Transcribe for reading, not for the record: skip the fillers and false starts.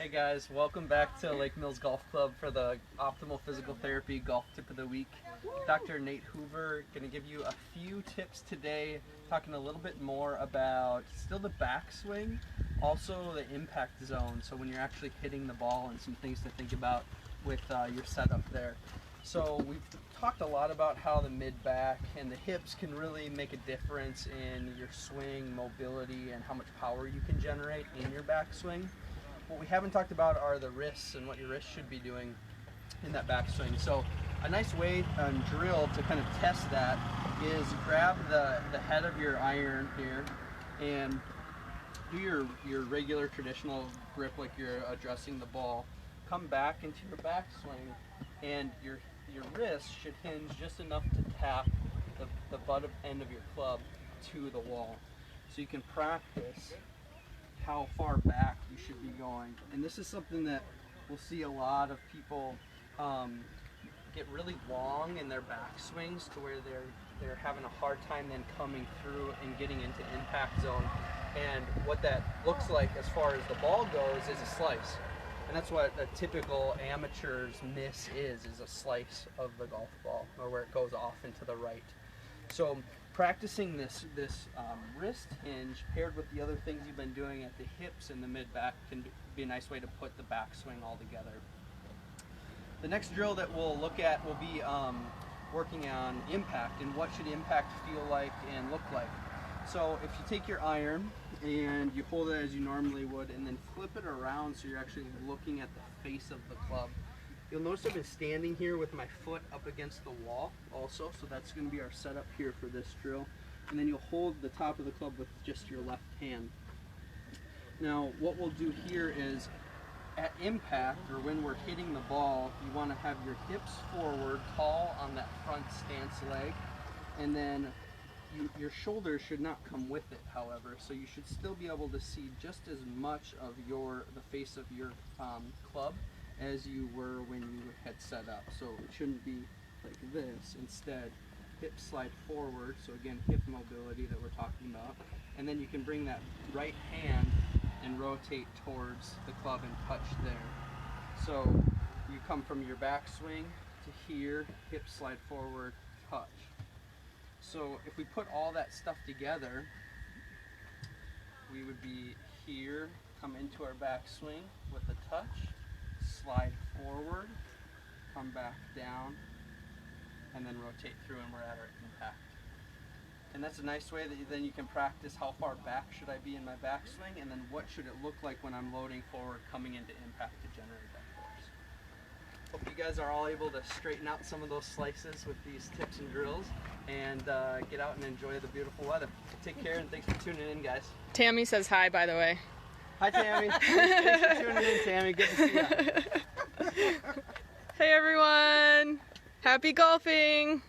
Hey guys, welcome back to Lake Mills Golf Club for the Optimal Physical Therapy Golf Tip of the Week. Dr. Nate Hoover going to give you a few tips today, talking a little bit more about still the backswing, also the impact zone, so when you're actually hitting the ball, and some things to think about with your setup there. So we've talked a lot about how the mid-back and the hips can really make a difference in your swing, mobility, and how much power you can generate in your backswing. What we haven't talked about are the wrists and what your wrists should be doing in that backswing. So a nice way and drill to kind of test that is grab the head of your iron here and do your regular traditional grip like you're addressing the ball. Come back into your backswing, and your wrist should hinge just enough to tap the butt end of your club to the wall. So you can practice how far back you should be going. And this is something that we'll see a lot of people get really long in their backswings to where they're having a hard time then coming through and getting into impact zone. And what that looks like as far as the ball goes is a slice. And that's what a typical amateur's miss is a slice of the golf ball, or where it goes off into the right. So practicing this wrist hinge paired with the other things you've been doing at the hips and the mid-back can be a nice way to put the backswing all together. The next drill that we'll look at will be working on impact and what should impact feel like and look like. So if you take your iron and you hold it as you normally would and then flip it around so you're actually looking at the face of the club. You'll notice I've been standing here with my foot up against the wall also, so that's going to be our setup here for this drill. And then you'll hold the top of the club with just your left hand. Now what we'll do here is at impact, or when we're hitting the ball, you want to have your hips forward, tall on that front stance leg, and then your shoulders should not come with it, however, so you should still be able to see just as much of the face of your club as you were when you had set up. So it shouldn't be like this. Instead, hips slide forward, so again, hip mobility that we're talking about, and then you can bring that right hand and rotate towards the club and touch there. So you come from your backswing to here, hips slide forward, touch. So if we put all that stuff together, we would be here, come into our backswing with a touch, slide forward, come back down, and then rotate through, and we're at our impact. And that's a nice way that then you can practice how far back should I be in my backswing, and then what should it look like when I'm loading forward, coming into impact to generate that force. Hope you guys are all able to straighten out some of those slices with these tips and drills, and get out and enjoy the beautiful weather. Take care, and thanks for tuning in, guys. Tammy says hi, by the way. Hi, Tammy. Thanks for tuning in, Tammy. Good to see you. Hey, everyone. Happy golfing.